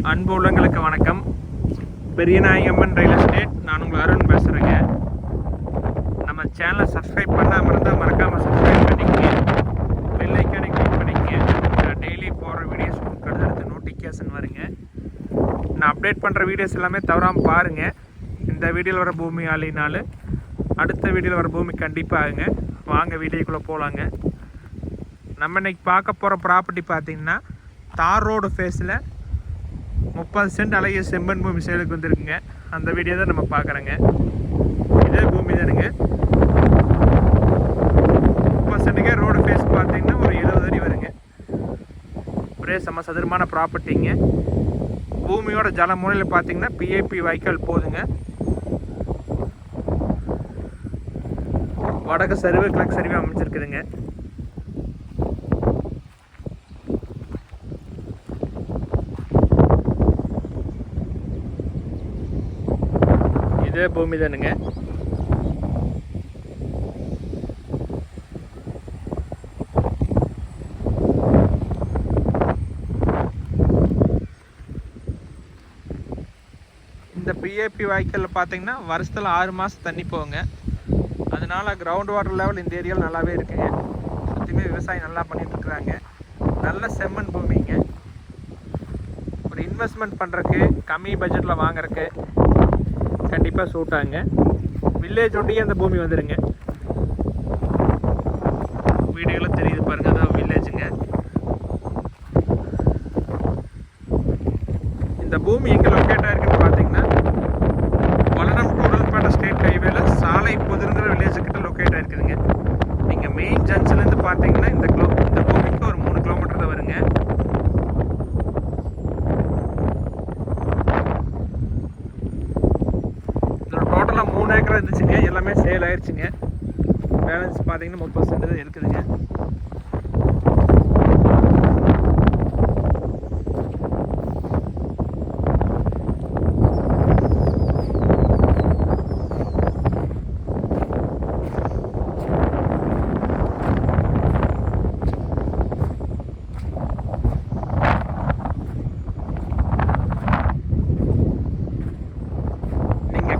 அன்பு உள்ளங்களுக்கு வணக்கம். Periyanayagamman real estate. நான் உங்கள் அருண் பேசுகிறேங்க. நம்ம சேனலை சப்ஸ்கிரைப் பண்ணாமல் இருந்தால் மறக்காமல் சப்ஸ்கிரைப் பண்ணிக்கங்க. பெல் ஐக்கானை கிளிக் பண்ணிக்கங்க. டெய்லி போடுற வீடியோஸ் உங்களுக்கு அடுத்தடுத்து நோட்டிஃபிகேஷன் வருங்க. நான் அப்டேட் பண்ணுற வீடியோஸ் எல்லாமே தவறாமல் பாருங்கள். இந்த வீடியோவில் வர பூமி ஆளினாலும் அடுத்த வீடியோவில் வர பூமி கண்டிப்பாக ஆகுங்க. வாங்க வீடியோக்குள்ளே போகலாங்க. நம்ம இன்றைக்கி பார்க்க போகிற ப்ராப்பர்ட்டி பார்த்திங்கன்னா தார் ரோடு ஃபேஸில் 30 சென்ட் அழகிய செம்மண் பூமி சேலுக்கு வந்துருக்குங்க. அந்த வீடியோ தான் நம்ம பார்க்குறோங்க. இதே பூமி தானுங்க. 30 சென்ட்டுக்கே ரோடு ஃபேஸ் பார்த்தீங்கன்னா ஒரு 70 அடி வருங்க. ஒரே சதுரமான ப்ராப்பர்ட்டிங்க. பூமியோட ஜல மூலையில் பார்த்தீங்கன்னா பிஏபி வாய்க்கால் போதுங்க. வடக்கு சரிவு கிழக்கு சரிவு அமைச்சிருக்குதுங்க. இதே பூமி தானுங்க. இந்த பிஏபி வாய்க்காலில் பார்த்தீங்கன்னா வருஷத்தில் 6 மாதம் தண்ணி போகுங்க. அதனால கிரவுண்ட் வாட்டர் லெவல் இந்த ஏரியாவில் நல்லாவே இருக்குங்க. சுற்றியுமே விவசாயம் நல்லா பண்ணிட்டுருக்குறாங்க. நல்ல செம்மண் பூமிங்க. ஒரு இன்வெஸ்ட்மெண்ட் பண்ணுறக்கு கம்மி பட்ஜெட்டில் வாங்குறக்கு கண்டிப்பாக சூட் ஆகுங்க. வில்லேஜ் ஒட்டியே அந்த பூமி வந்துடுங்க. வீடியோவில் தெரியுது பாருங்கள், அதான் வில்லேஜுங்க. இந்த பூமி எங்கே லொக்கேட் ஆகிருக்குன்னு பார்த்தீங்கன்னா வளரம் கூடல்பேட்டை ஸ்டேட் ஹைவேல சாலை புதுங்கிற வில்லேஜுக்கிட்ட லொக்கேட் ஆகிருக்குதுங்க. நீங்கள் மெயின் ஜங்ஷன்லேருந்து பார்த்தீங்கன்னா இந்த பூமிக்கு ஒரு 3 கிலோமீட்டர் தான் வருங்க. டோட்டலாக 3 ஏக்கர் இருந்துச்சுங்க. எல்லாமே சேல் ஆயிடுச்சுங்க. பேலன்ஸ் பார்த்தீங்கன்னா 30 சென்ட் தான் இருக்குதுங்க.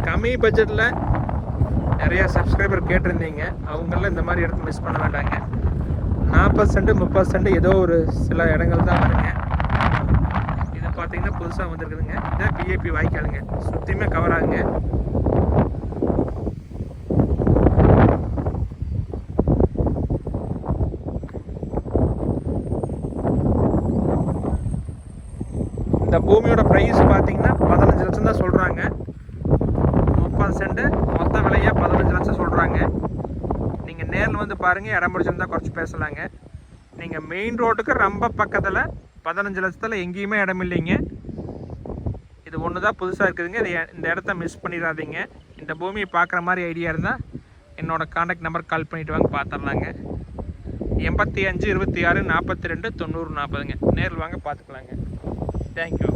கம்மி பட்ஜெட்டில் நிறையா சப்ஸ்கிரைபர் கேட்டிருந்தீங்க. அவங்களாம் இந்த மாதிரி இடத்த மிஸ் பண்ண வேண்டாங்க. 40 சென்ட் 30 சென்ட் ஏதோ ஒரு சில இடங்கள் தான் வருங்க. இது பார்த்தீங்கன்னா புதுசாக வந்துருக்குதுங்க. இதான் பிஏபி வாய்க்காலுங்க. சுற்றியுமே கவர் ஆகுங்க. இந்த பூமியோட ப்ரைஸ் பார்த்தீங்கன்னா 15 லட்சம் தான் சொல்கிறாங்க. 30 சென்ட் மொத்த விலையாக 15 லட்சம் சொல்கிறாங்க. நீங்கள் நேரில் வந்து பாருங்கள். இடம் பிடிச்சிருந்தால் குறைச்சி பேசலாங்க. நீங்கள் மெயின் ரோட்டுக்கு ரொம்ப பக்கத்தில் 15 லட்சத்தில் எங்கேயுமே இடம் இல்லைங்க. இது ஒன்று தான் புதுசாக இருக்குதுங்க. இந்த இடத்த மிஸ் பண்ணிடாதீங்க. இந்த பூமியை பார்க்குற மாதிரி ஐடியா இருந்தால் என்னோடய கான்டாக்ட் நம்பர் கால் பண்ணிவிட்டு வாங்க, பார்த்துடலாங்க. 85 26 42 90 40ங்க. நேரில் வாங்க, பார்த்துக்கலாங்க. தேங்க்யூ.